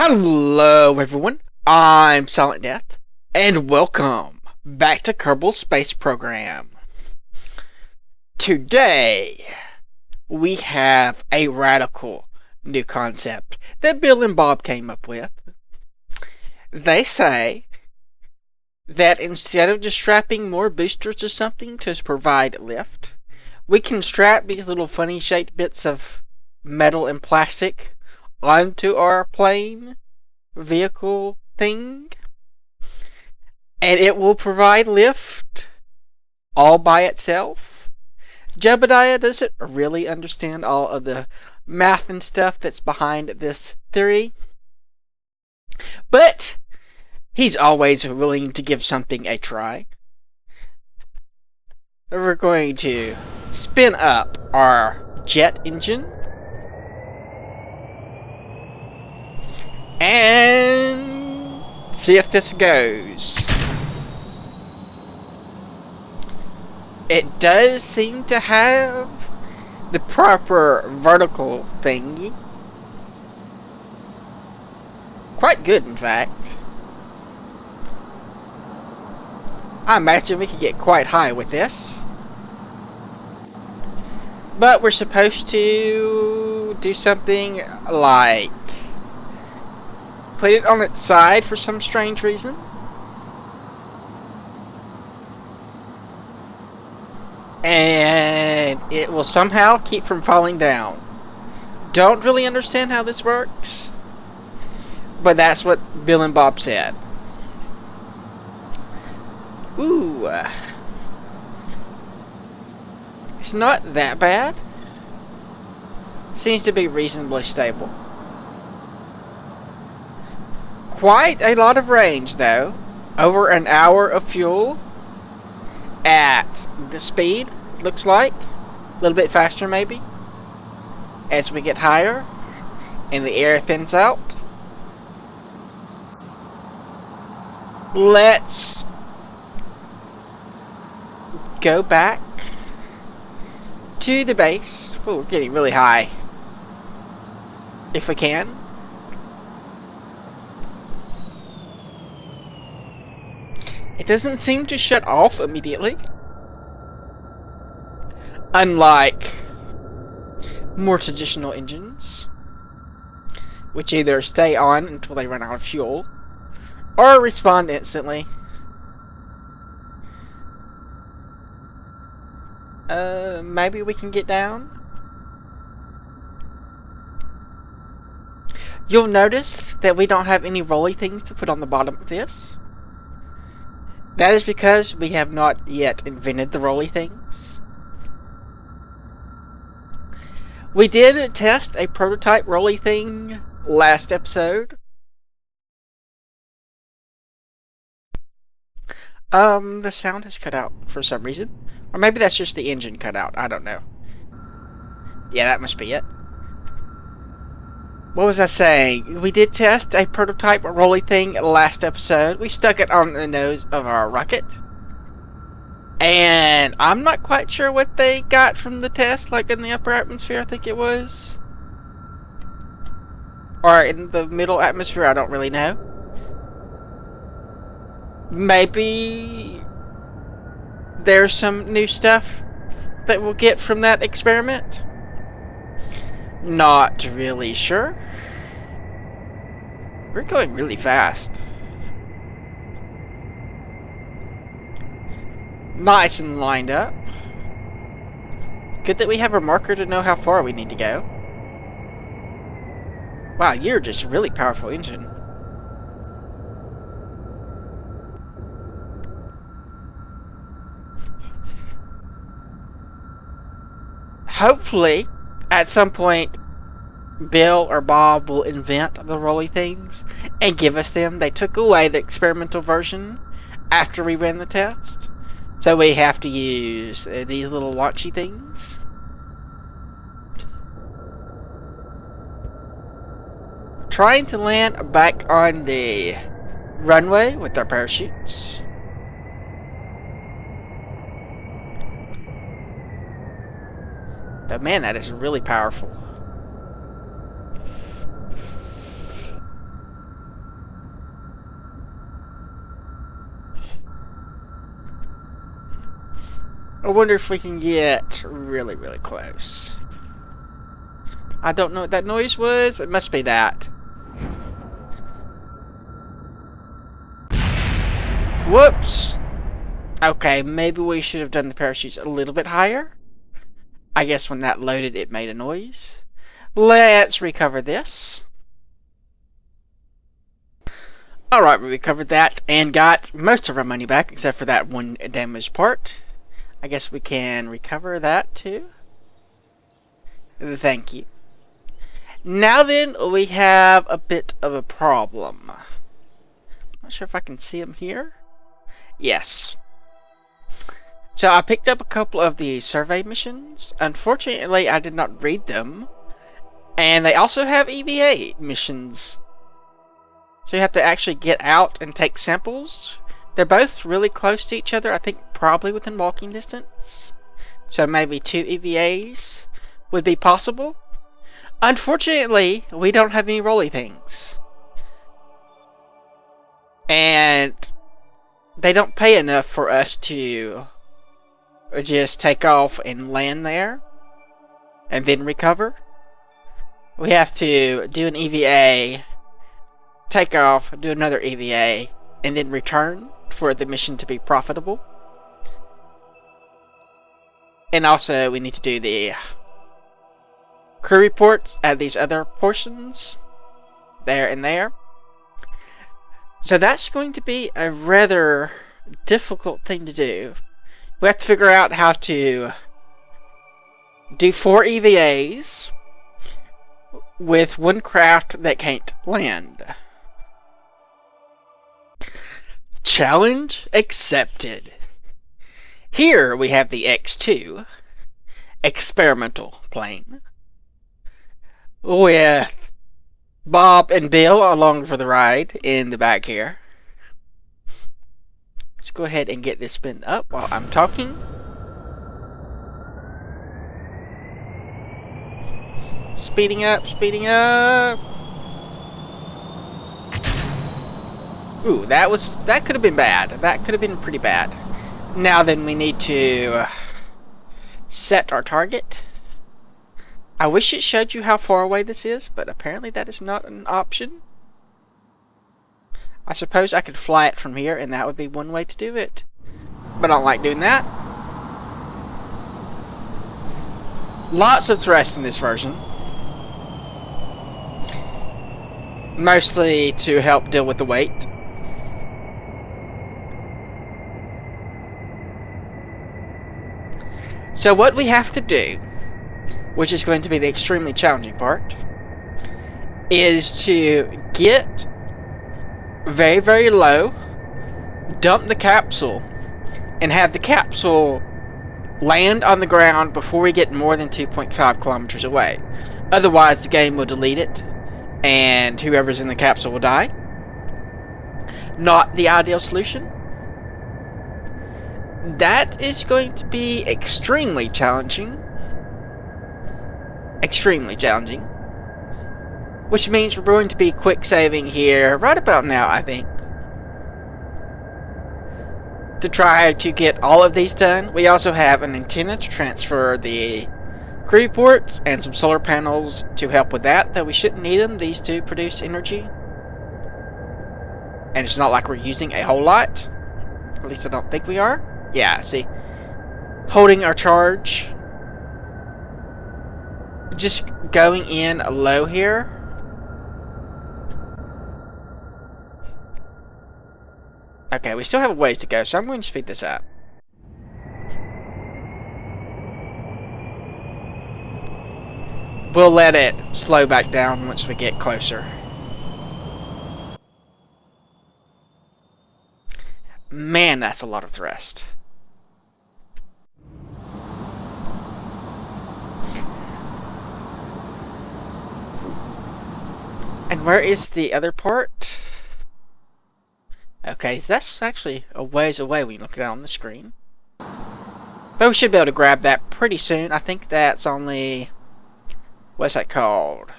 Hello everyone, I'm Silent Death, and welcome back to Kerbal Space Program. Today, we have a radical new concept that Bill and Bob came up with. They say that instead of just strapping more boosters to something to provide lift, we can strap these little funny shaped bits of metal and plastic onto our plane vehicle thing, and it will provide lift all by itself. Jebediah doesn't really understand all of the math and stuff that's behind this theory, but he's always willing to give something a try. We're going to spin up our jet engine and see if this goes. It does seem to have the proper vertical thingy. Quite good, in fact. I imagine we could get quite high with this. But we're supposed to do something like put it on its side for some strange reason. And it will somehow keep from falling down. Don't really understand how this works, but that's what Bill and Bob said. Ooh. It's not that bad. Seems to be reasonably stable. Quite a lot of range, though. Over an hour of fuel at the speed, looks like. A little bit faster, maybe. As we get higher and the air thins out. Let's go back to the base. Oh, we're getting really high. If we can. It doesn't seem to shut off immediately. Unlike more traditional engines, which either stay on until they run out of fuel, or respond instantly. Maybe we can get down? You'll notice that we don't have any rolly things to put on the bottom of this. That is because we have not yet invented the rolly things. We did test a prototype rolly thing last episode. The sound has cut out for some reason. Or maybe that's just the engine cut out. I don't know. Yeah, that must be it. What was I saying? We did test a prototype rolly thing last episode. We stuck it on the nose of our rocket. And I'm not quite sure what they got from the test, like in the upper atmosphere, I think it was. Or in the middle atmosphere, I don't really know. Maybe there's some new stuff that we'll get from that experiment. Not really sure. We're going really fast. Nice and lined up. Good that we have a marker to know how far we need to go. Wow, you're just a really powerful engine. Hopefully, at some point, Bill or Bob will invent the rolly things and give us them. They took away the experimental version after we ran the test. So we have to use these little launchy things. Trying to land back on the runway with our parachutes. But man, that is really powerful. I wonder if we can get really, really close. I don't know what that noise was. It must be that. Whoops! Okay, maybe we should have done the parachutes a little bit higher. I guess when that loaded, it made a noise. Let's recover this. Alright, we recovered that and got most of our money back, except for that one damaged part. I guess we can recover that too. Thank you. Now then, we have a bit of a problem. Not sure if I can see them here. Yes. So I picked up a couple of the survey missions. Unfortunately, I did not read them. And they also have EVA missions. So you have to actually get out and take samples. They're both really close to each other. I think probably within walking distance. So maybe 2 EVAs would be possible. Unfortunately, we don't have any rolly things. And they don't pay enough for us to just take off and land there and then recover. We have to do an EVA, take off, do another EVA, and then return for the mission to be profitable. And also we need to do the crew reports at these other portions there and there. So that's going to be a rather difficult thing to do. We have to figure out how to do 4 EVAs with one craft that can't land. Challenge accepted. Here we have the X2 experimental plane with Bob and Bill along for the ride in the back here. Let's go ahead and get this spin up while I'm talking. Speeding up, speeding up. Ooh, that could have been bad. That could have been pretty bad. Now then, we need to set our target. I wish it showed you how far away this is, but apparently that is not an option. I suppose I could fly it from here, and that would be one way to do it. But I don't like doing that. Lots of thrust in this version. Mostly to help deal with the weight. So what we have to do, which is going to be the extremely challenging part, is to get very, very low, dump the capsule, and have the capsule land on the ground before we get more than 2.5 kilometers away. Otherwise, the game will delete it, and whoever's in the capsule will die. Not the ideal solution. That is going to be extremely challenging. Extremely challenging. Which means we're going to be quick saving here right about now, I think. To try to get all of these done. We also have an antenna to transfer the crew reports and some solar panels to help with that, though we shouldn't need them. These two produce energy. And it's not like we're using a whole lot. At least I don't think we are. Yeah, see. Holding our charge. Just going in low here. Okay, we still have a ways to go, so I'm going to speed this up. We'll let it slow back down once we get closer. Man, that's a lot of thrust. And where is the other part? Okay, that's actually a ways away when you look at it on the screen. But we should be able to grab that pretty soon. I think that's only... what's that called?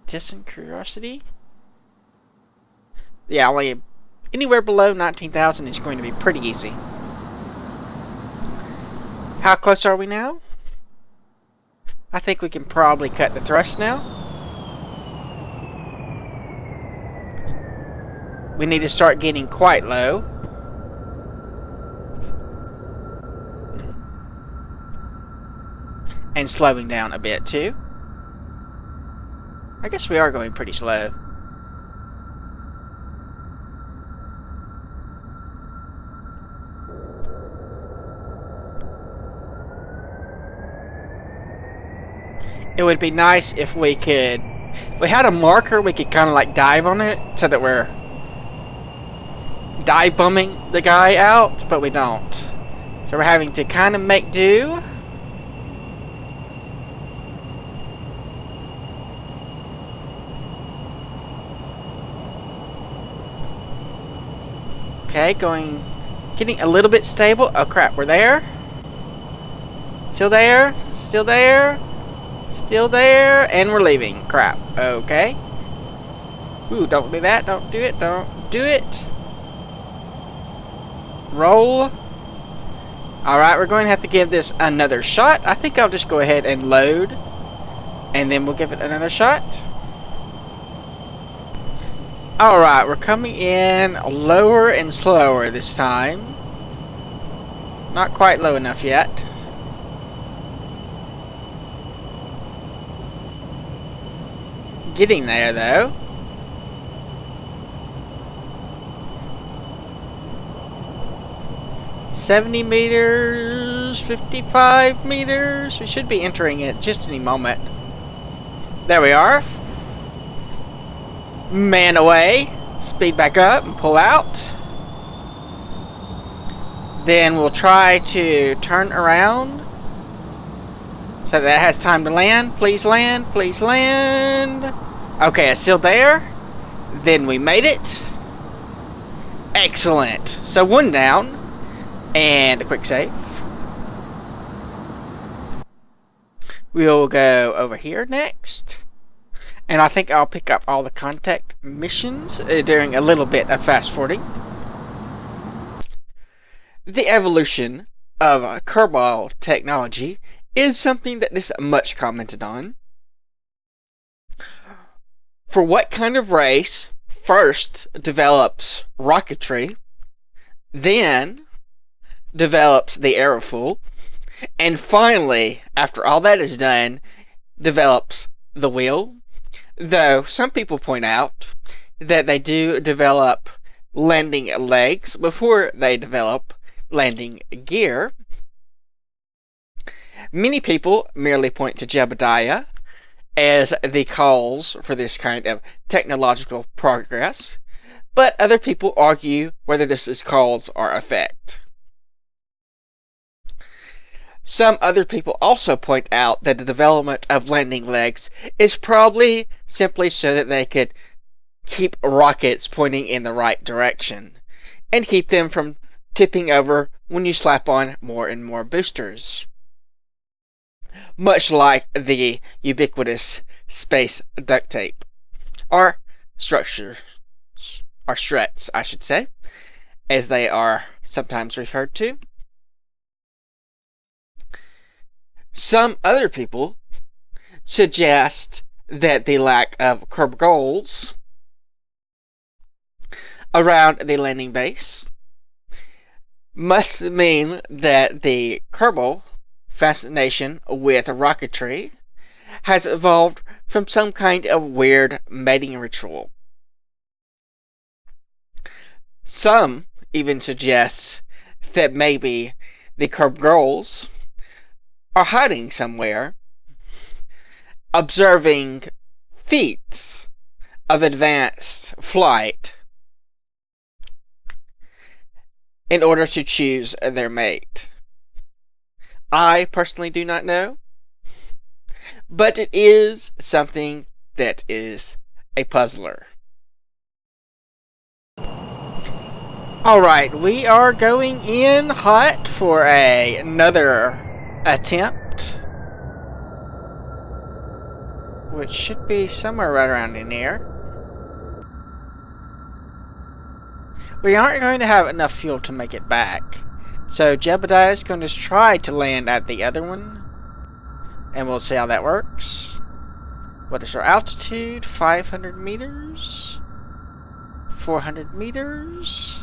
Distant Curiosity? Yeah, only anywhere below 19,000 is going to be pretty easy. How close are we now? I think we can probably cut the thrust now. We need to start getting quite low. And slowing down a bit too. I guess we are going pretty slow. It would be nice if we had a marker, we could kind of like dive on it so that we're dive bombing the guy out, but we don't. So we're having to kind of make do. Okay, getting a little bit stable. Oh crap, we're there. Still there, still there. Still there, and we're leaving. Crap. Okay. Ooh, don't do that. Don't do it. Don't do it. Roll. Alright, we're going to have to give this another shot. I think I'll just go ahead and load. And then we'll give it another shot. Alright, we're coming in lower and slower this time. Not quite low enough yet. Getting there though. $70 meters, 55 meters. We should be entering it just any moment. There we are. Man away. Speed back up and pull out. Then we'll try to turn around so that it has time to land. Please land. Please land. Okay, it's still there. Then we made it. Excellent. So one down. And a quick save. We'll go over here next. And I think I'll pick up all the contact missions during a little bit of fast forwarding. The evolution of Kerbal technology is something that is much commented on. For what kind of race first develops rocketry, then develops the aerofoil, and finally, after all that is done, develops the wheel? Though some people point out that they do develop landing legs before they develop landing gear. Many people merely point to Jebediah as the cause for this kind of technological progress, but other people argue whether this is cause or effect. Some other people also point out that the development of landing legs is probably simply so that they could keep rockets pointing in the right direction and keep them from tipping over when you slap on more and more boosters. Much like the ubiquitous space duct tape, or structures, or struts, I should say, as they are sometimes referred to. Some other people suggest that the lack of Kerbols around the landing base must mean that the Kerbal fascination with rocketry has evolved from some kind of weird mating ritual. Some even suggest that maybe the Kerbols are hiding somewhere, observing feats of advanced flight in order to choose their mate. I personally do not know, but it is something that is a puzzler. Alright, we are going in hot for another attempt, which should be somewhere right around in here. We aren't going to have enough fuel to make it back, So Jebediah is going to try to land at the other one, and we'll see how that works. What is our altitude? 500 meters, 400 meters,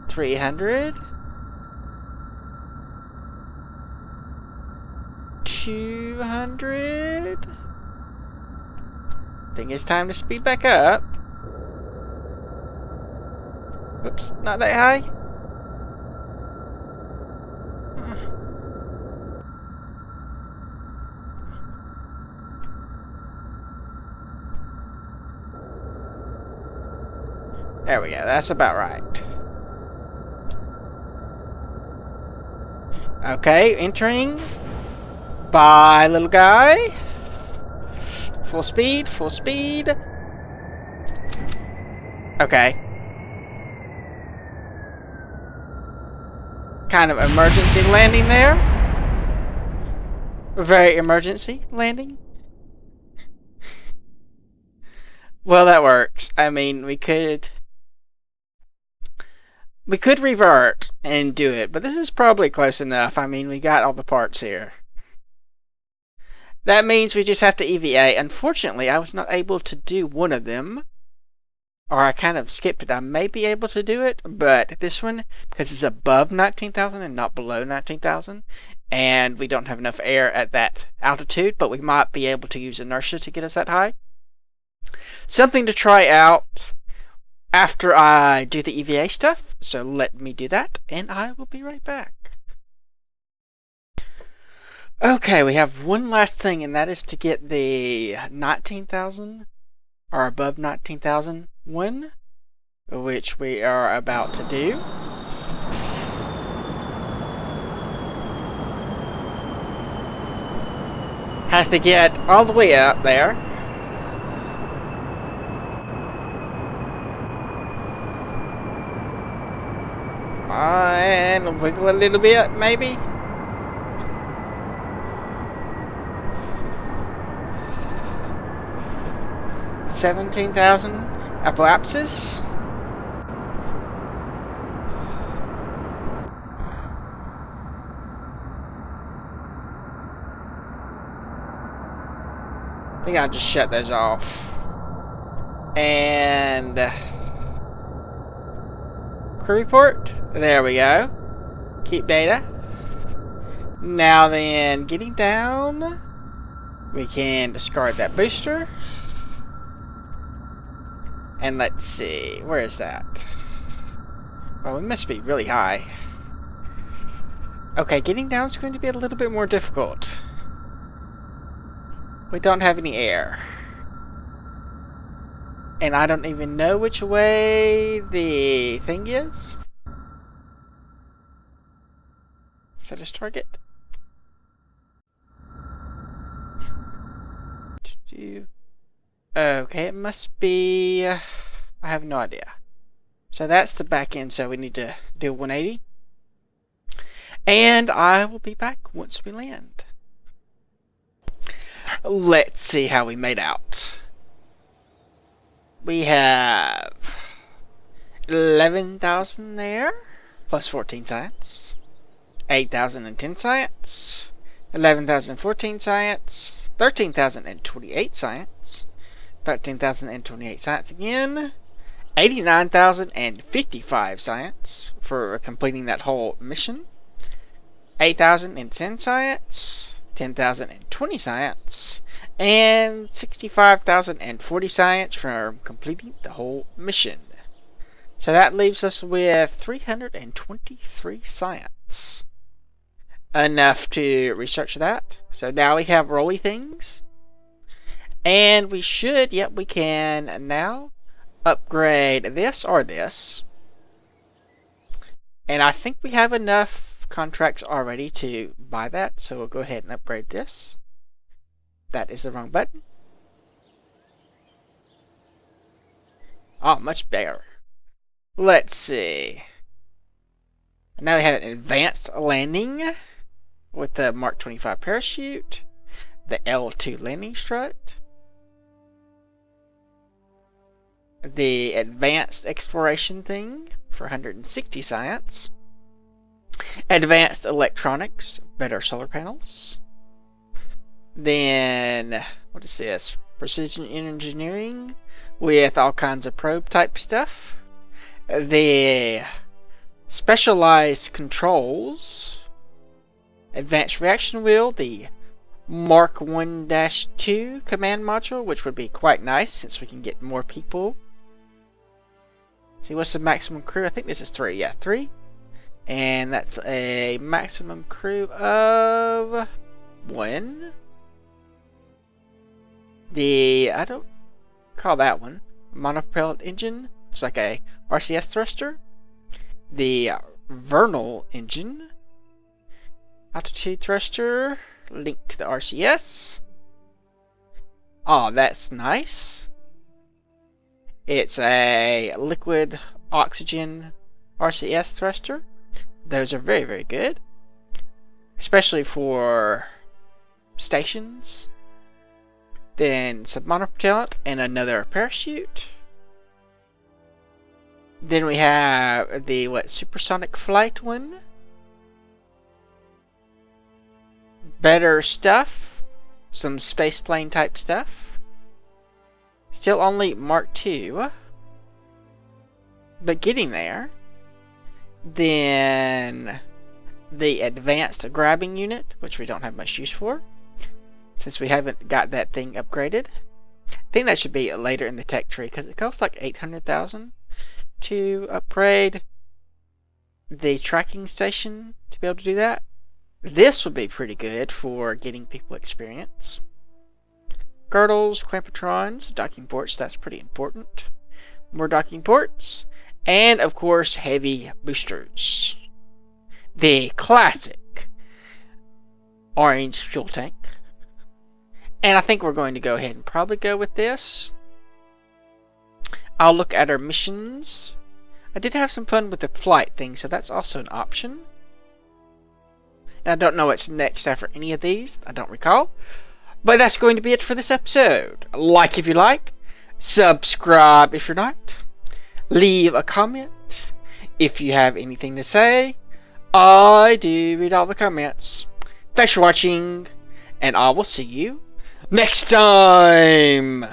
300, 200. I think it's time to speed back up. Oops, not that high. There we go, that's about right. Okay, entering. Bye, little guy. Full speed, full speed. Okay. Kind of emergency landing there. Very emergency landing. Well, that works. I mean, we could revert and do it, but this is probably close enough. I mean, we got all the parts here. That means we just have to EVA. Unfortunately, I was not able to do one of them. Or I kind of skipped it. I may be able to do it, but this one, because it's above 19,000 and not below 19,000, and we don't have enough air at that altitude, but we might be able to use inertia to get us that high. Something to try out after I do the EVA stuff, so let me do that, and I will be right back. Okay, we have one last thing, and that is to get the 19,000 or above 19,000 one, which we are about to do. Have to get all the way up there. And wiggle a little bit, maybe. $17,000 apoapsis. I think I'll just shut those off. And crew report. There we go. Keep data. Now then, getting down, we can discard that booster. And let's see, where is that? Well, we must be really high. Okay, getting down is going to be a little bit more difficult. We don't have any air. And I don't even know which way the thing is. Set as target. Okay, it must be... I have no idea. So that's the back end, so we need to do 180. And I will be back once we land. Let's see how we made out. We have 11,000 there, plus 14 science. 8,010 science. 11,014 science. 13,028 science. 13,028 science again. 89,055 science for completing that whole mission. 8,010 science. 10,020 science. And 65,040 science for completing the whole mission. So that leaves us with 323 science. Enough to research that. So now we have rolly things. And we should, yep, we can now upgrade this or this. And I think we have enough contracts already to buy that. So we'll go ahead and upgrade this. That is the wrong button. Oh, much better. Let's see. Now we have an advanced landing with the Mark 25 parachute, the L2 landing strut, the advanced exploration thing for 160 science, Advanced electronics, better solar panels. Then, what is this? Precision engineering with all kinds of probe type stuff. The specialized controls. Advanced reaction wheel, the Mark 1-2 command module, which would be quite nice since we can get more people. See, what's the maximum crew? I think this is 3. Yeah, 3. And that's a maximum crew of 1. I don't call that one monopropellant engine. It's like a RCS thruster. The Vernal engine. Altitude thruster linked to the RCS. Oh, that's nice. It's a liquid oxygen RCS thruster. Those are very, very good. Especially for stations. Then some monopropellant and another parachute. Then we have the supersonic flight one. Better stuff. Some space plane type stuff. Still only Mark II. But getting there. Then the advanced grabbing unit, which we don't have much use for, since we haven't got that thing upgraded. I think that should be later in the tech tree, because it costs like 800,000 to upgrade the tracking station to be able to do that. This would be pretty good for getting people experience. Girdles, clampetrons, docking ports, that's pretty important. More docking ports. And, of course, heavy boosters. The classic orange fuel tank. And I think we're going to go ahead and probably go with this. I'll look at our missions. I did have some fun with the flight thing, so that's also an option. And I don't know what's next after any of these. I don't recall. But that's going to be it for this episode. Like if you like. Subscribe if you're not. Leave a comment if you have anything to say. I do read all the comments. Thanks for watching, and I will see you next time!